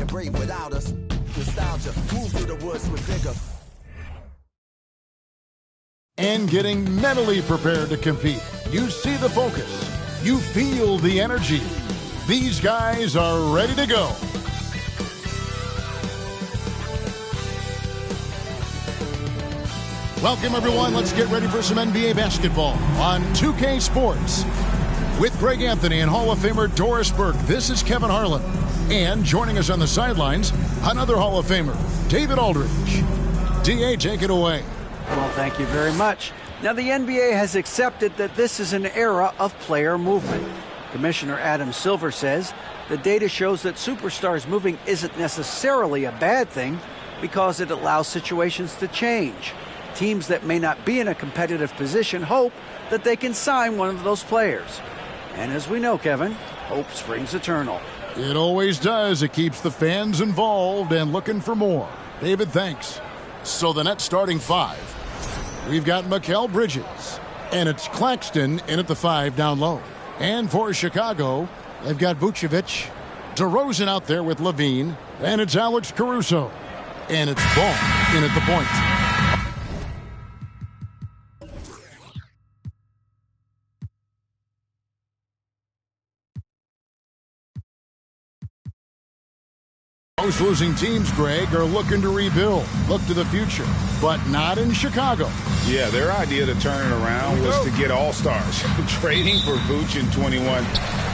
being brave without us. Nostalgia, move through the woods with vigor. And getting mentally prepared to compete. You see the focus. You feel the energy. These guys are ready to go. Welcome, everyone. Let's get ready for some NBA basketball on 2K Sports. With Greg Anthony and Hall of Famer Doris Burke, this is Kevin Harlan. And joining us on the sidelines, another Hall of Famer, David Aldridge. D.A., take it away. Well, thank you very much. Now, the NBA has accepted that this is an era of player movement. Commissioner Adam Silver says the data shows that superstars moving isn't necessarily a bad thing because it allows situations to change. Teams that may not be in a competitive position hope that they can sign one of those players. And as we know, Kevin, hope springs eternal. It always does. It keeps the fans involved and looking for more. David, thanks. So the Nets starting five. We've got Mikal Bridges, and it's Claxton in at the 5 down low. And for Chicago, they've got Vucevic, DeRozan out there with Levine, and it's Alex Caruso. And it's Ball in at the point. Most losing teams, Greg, are looking to rebuild, look to the future, but not in Chicago. Yeah, their idea to turn it around was to get all-stars. Trading for Vooch in 21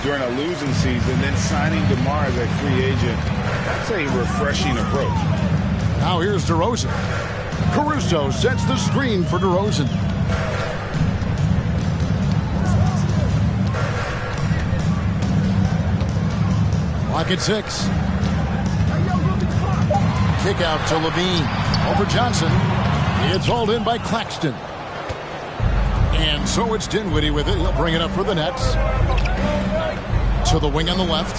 during a losing season, then signing DeMar as a free agent. That's a refreshing approach. Now here's DeRozan. Caruso sets the screen for DeRozan. Clock at 6. Kick out to Levine. Over Johnson. It's hauled in by Claxton. And so it's Dinwiddie with it. He'll bring it up for the Nets. To the wing on the left.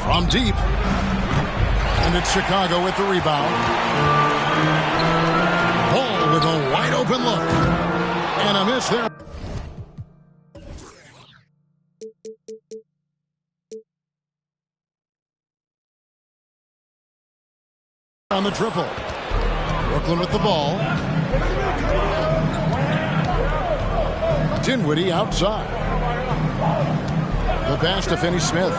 From deep. And it's Chicago with the rebound. Ball with a wide open look. And a miss there. On the triple. Brooklyn with the ball. Dinwiddie outside. The pass to Finney-Smith.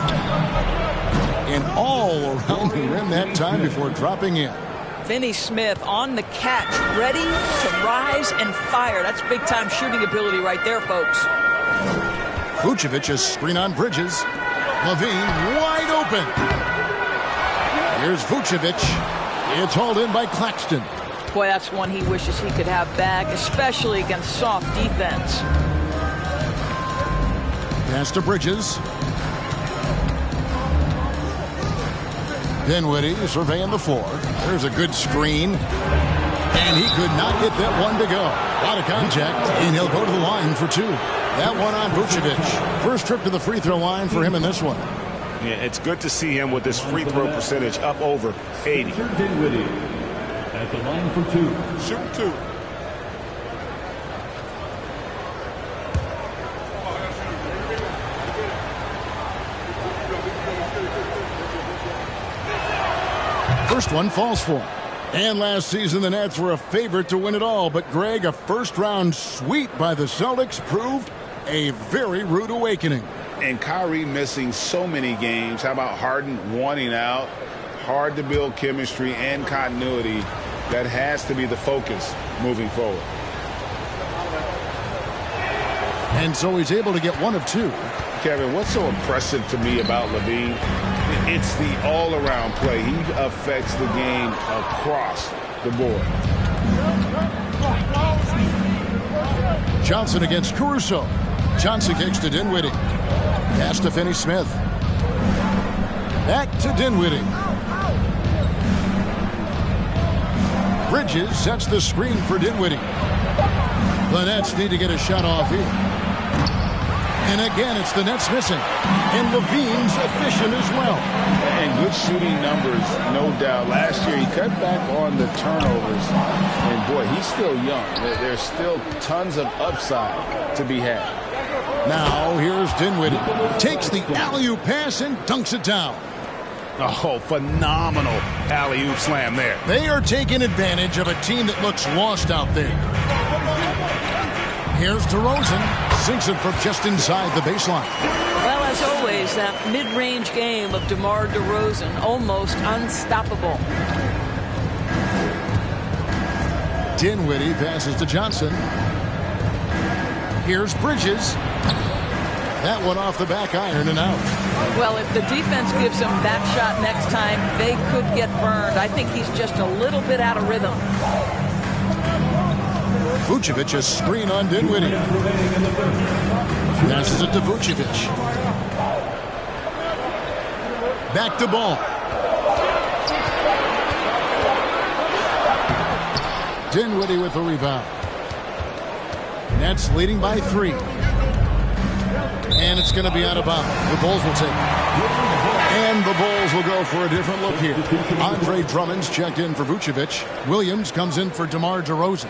And all around the rim that time before dropping in. Finney-Smith on the catch, ready to rise and fire. That's big-time shooting ability right there, folks. Vucevic a screen on Bridges. Levine wide open. Here's Vucevic. It's hauled in by Claxton. Boy, that's one he wishes he could have back, especially against soft defense. Pass to Bridges. Dinwiddie surveying the floor. There's a good screen. And he could not get that one to go. A lot of contact, and he'll go to the line for 2. That one on Vucevic. First trip to the free throw line for him in this one. Yeah, it's good to see him with this free throw percentage up over 80. Dinwiddie at the line for 2. Shoot 2. First one falls for him. And last season, the Nets were a favorite to win it all. But, Greg, a first-round sweep by the Celtics proved a very rude awakening. And Kyrie missing so many games. How about Harden wanting out? Hard to build chemistry and continuity. That has to be the focus moving forward. And so he's able to get 1 of 2. Kevin, what's so impressive to me about Levine? It's the all-around play. He affects the game across the board. Johnson against Caruso. Johnson kicks to Dinwiddie. Pass to Finney-Smith. Back to Dinwiddie. Bridges sets the screen for Dinwiddie. The Nets need to get a shot off here. And again, it's the Nets missing. And Levine's efficient as well. And good shooting numbers, no doubt. Last year, he cut back on the turnovers. And, boy, he's still young. There's still tons of upside to be had. Now here's Dinwiddie. Takes the alley-oop pass and dunks it down. Oh, phenomenal alley-oop slam there. They are taking advantage of a team that looks lost out there. Here's DeRozan. Sinks it from just inside the baseline. Well, as always, that mid-range game of DeMar DeRozan, almost unstoppable. Dinwiddie passes to Johnson. Here's Bridges. That one off the back iron and out. Well, if the defense gives him that shot next time, they could get burned. I think he's just a little bit out of rhythm. Vucevic, a screen on Dinwiddie. Passes it to Vucevic. Back to ball. Dinwiddie with the rebound. Nets leading by 3. And it's going to be out of bounds. The Bulls will take it. And the Bulls will go for a different look here. Andre Drummond's checked in for Vucevic. Williams comes in for DeMar DeRozan.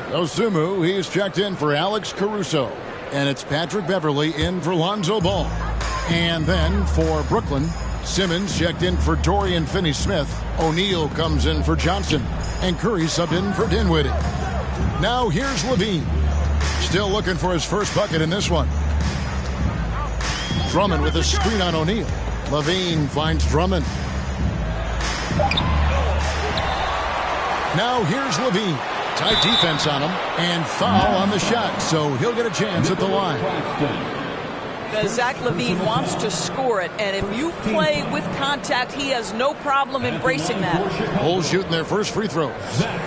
Osumu, he's checked in for Alex Caruso. And it's Patrick Beverley in for Lonzo Ball. And then for Brooklyn, Simmons checked in for Dorian Finney-Smith. O'Neal comes in for Johnson. And Curry subbed in for Dinwiddie. Now here's Levine. Still looking for his first bucket in this one. Drummond with a screen on O'Neal. Levine finds Drummond. Now here's Levine. Tight defense on him. And foul on the shot. So he'll get a chance at the line. Zach LaVine wants to score it, and if you play with contact, he has no problem embracing that. Bulls shooting their first free throws.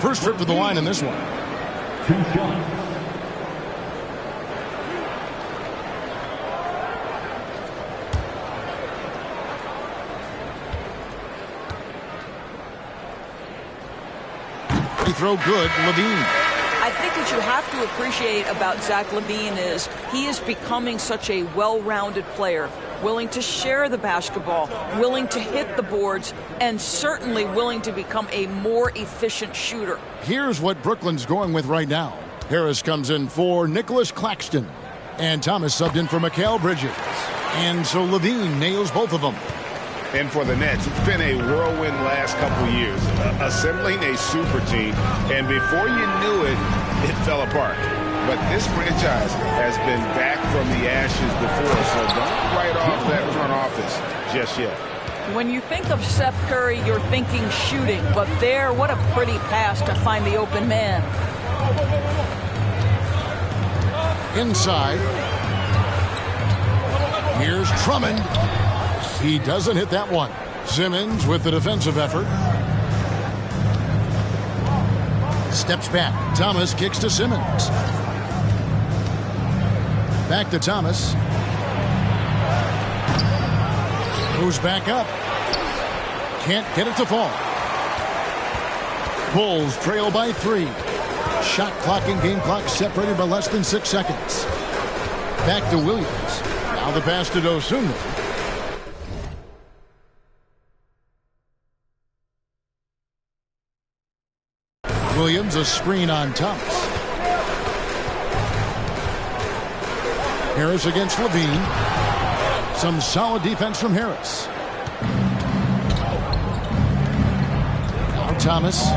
First trip to the line in this one. 2 shots. Free throw good, LaVine. I think what you have to appreciate about Zach LaVine is he is becoming such a well-rounded player, willing to share the basketball, willing to hit the boards, and certainly willing to become a more efficient shooter. Here's what Brooklyn's going with right now. Harris comes in for Nicholas Claxton. And Thomas subbed in for Mikal Bridges. And so LaVine nails both of them. And for the Nets, it's been a whirlwind last couple years, assembling a super team, and before you knew it, it fell apart. But this franchise has been back from the ashes before, so don't write off that front office just yet. When you think of Seth Curry, you're thinking shooting, but there, what a pretty pass to find the open man. Inside. Here's Drummond. He doesn't hit that one. Simmons with the defensive effort. Steps back. Thomas kicks to Simmons. Back to Thomas. Moves back up. Can't get it to fall. Bulls trail by 3. Shot clock and game clock separated by less than 6 seconds. Back to Williams. Now the pass to Dosunmu. Williams, a screen on Thomas. Harris against LaVine. Some solid defense from Harris. Now Thomas.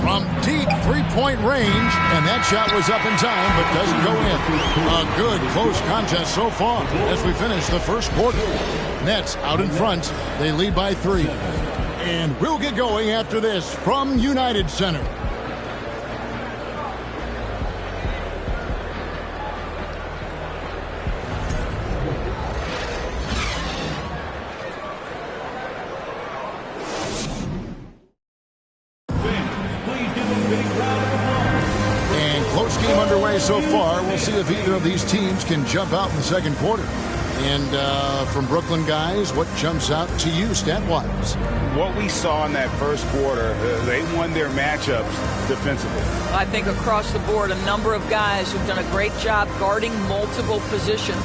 From deep three-point range, and that shot was up in time, but doesn't go in. A good close contest so far as we finish the first quarter. Nets out in front. They lead by 3. And we'll get going after this from United Center. And close game underway so far. We'll see if either of these teams can jump out in the second quarter. And from Brooklyn guys, what jumps out to you stat-wise? What we saw in that first quarter, they won their matchups defensively. I think across the board, a number of guys who've done a great job guarding multiple positions.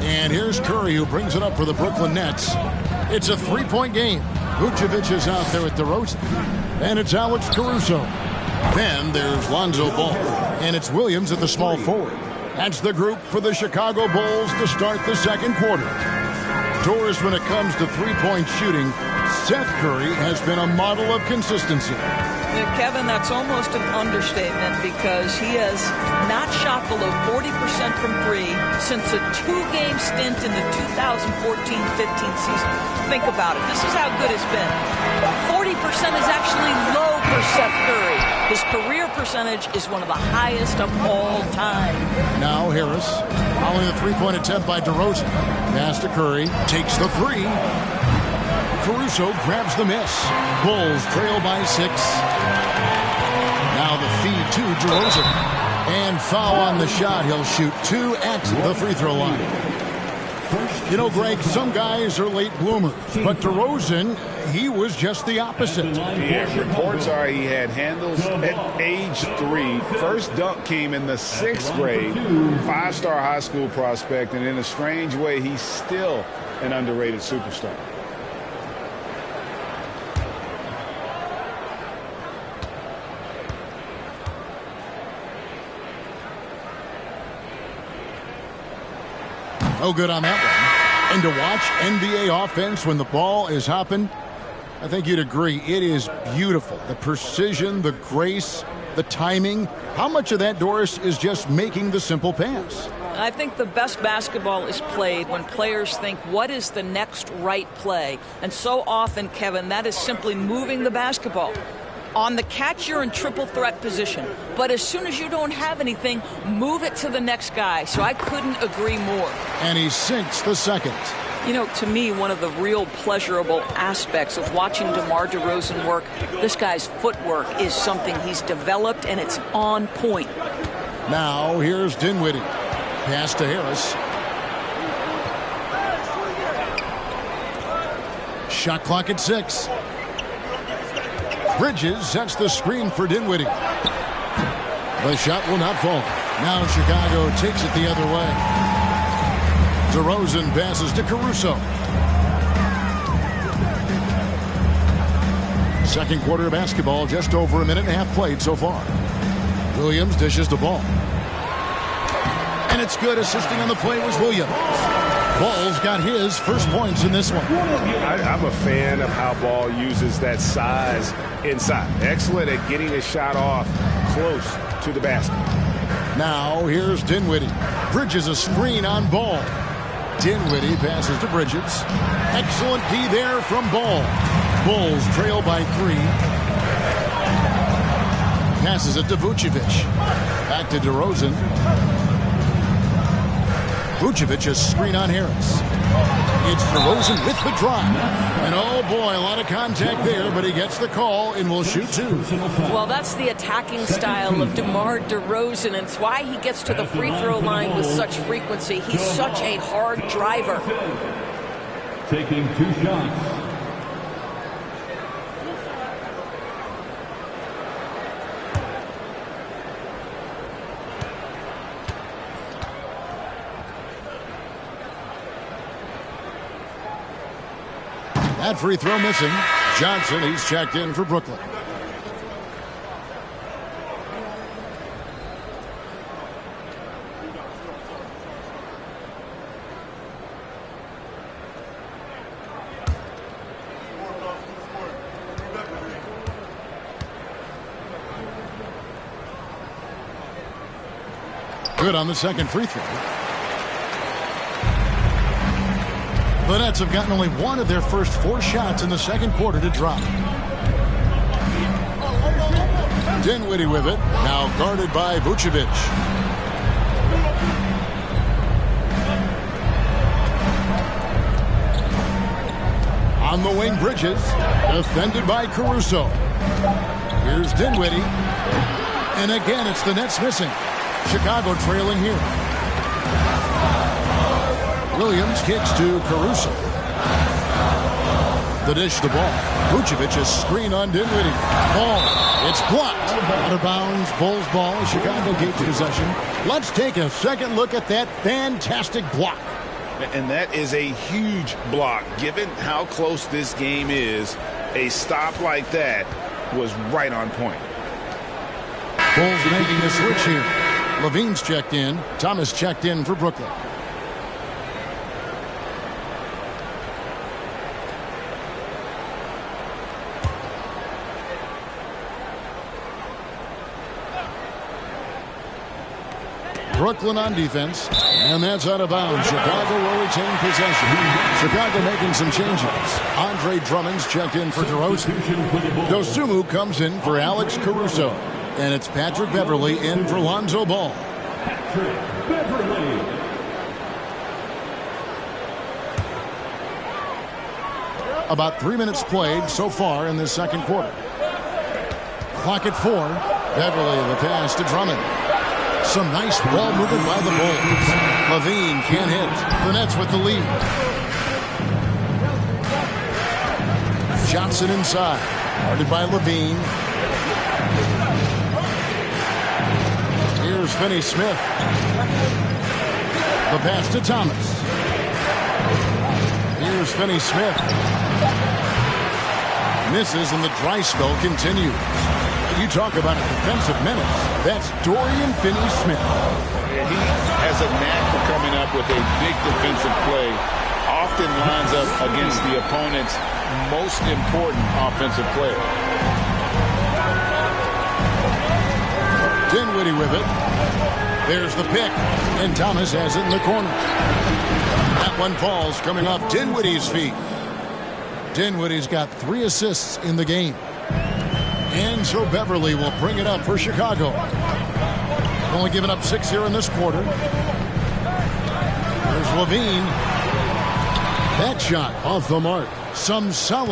And here's Curry, who brings it up for the Brooklyn Nets. It's a 3-point game. Vucevic is out there with DeRozan. And it's Alex Caruso. Then there's Lonzo Ball. And it's Williams at the small forward. That's the group for the Chicago Bulls to start the second quarter. Doris, when it comes to three-point shooting, Seth Curry has been a model of consistency. Kevin, that's almost an understatement because he has not shot below 40% from three since a two-game stint in the 2014-15 season. Think about it. This is how good it's been. 40% is actually low for Seth Curry. His career percentage is one of the highest of all time. Now Harris, following the three-point attempt by DeRozan. Pass to Curry, takes the three. Caruso grabs the miss. Bulls trail by 6. Now the feed to DeRozan. And foul on the shot. He'll shoot 2 at the free throw line. You know, Greg, some guys are late bloomers, but DeRozan, he was just the opposite. Yeah, reports are he had handles at age 3. First dunk came in the 6th grade. 5-star high school prospect, and in a strange way, he's still an underrated superstar. No good on that one. And to watch NBA offense when the ball is hopping, I think you'd agree, it is beautiful. The precision, the grace, the timing. How much of that, Doris, is just making the simple pass? I think the best basketball is played when players think, what is the next right play? And so often, Kevin, that is simply moving the basketball. On the catch, you're in triple threat position. But as soon as you don't have anything, move it to the next guy. So I couldn't agree more. And he sinks the second. You know, to me, one of the real pleasurable aspects of watching DeMar DeRozan work, this guy's footwork is something he's developed, and it's on point. Now, here's Dinwiddie. Pass to Harris. Shot clock at 6. Bridges sets the screen for Dinwiddie. The shot will not fall. Now Chicago takes it the other way. DeRozan passes to Caruso. Second quarter of basketball, just over a minute and a half played so far. Williams dishes the ball. And it's good. Assisting on the play was Williams. Ball's got his first points in this one. I'm a fan of how Ball uses that size inside. Excellent at getting a shot off close to the basket. Now here's Dinwiddie. Bridges a screen on Ball. Dinwiddie passes to Bridges. Excellent D there from Ball. Bulls trail by 3. Passes it to Vucevic. Back to DeRozan. Vucevic a screen on Harris. It's DeRozan with the drive. And oh boy, a lot of contact there, but he gets the call and will shoot 2. Well, that's the attacking style of DeMar DeRozan, and it's why he gets to the free throw line with such frequency. He's such a hard driver. Taking 2 shots. That free throw missing. Johnson, he's checked in for Brooklyn. Good on the second free throw. The Nets have gotten only one of their first 4 shots in the second quarter to drop. Dinwiddie with it, now guarded by Vucevic. On the wing, Bridges, defended by Caruso. Here's Dinwiddie. And again, it's the Nets missing. Chicago trailing here. Williams kicks to Caruso. The dish to Ball. Vucevic a screen on Dinwiddie. Ball. It's blocked. Out of bounds. Bulls ball. Chicago gets possession. Let's take a second look at that fantastic block. And that is a huge block, given how close this game is. A stop like that was right on point. Bulls making the switch here. Levine's checked in. Thomas checked in for Brooklyn. Brooklyn on defense, and that's out of bounds. Chicago will retain possession. Chicago making some changes. Andre Drummond's checked in for DeRozan. Dosunmu comes in for Alex Caruso, and it's Patrick Beverley in for Lonzo Ball. Patrick Beverley. About 3 minutes played so far in this second quarter. Clock at 4. Beverley the pass to Drummond. Some nice ball movement by the Bulls. Levine can't hit. The Nets with the lead. Johnson inside. Guarded by Levine. Here's Finney-Smith. The pass to Thomas. Here's Finney-Smith. Misses and the dry spell continues. You talk about a defensive menace. That's Dorian Finney-Smith. He has a knack for coming up with a big defensive play. Often lines up against the opponent's most important offensive player. Dinwiddie with it. There's the pick. And Thomas has it in the corner. That one falls coming off Dinwiddie's feet. Dinwiddie's got 3 assists in the game. And so Beverley will bring it up for Chicago. Only giving up 6 here in this quarter. There's Levine. That shot off the mark. Some solid.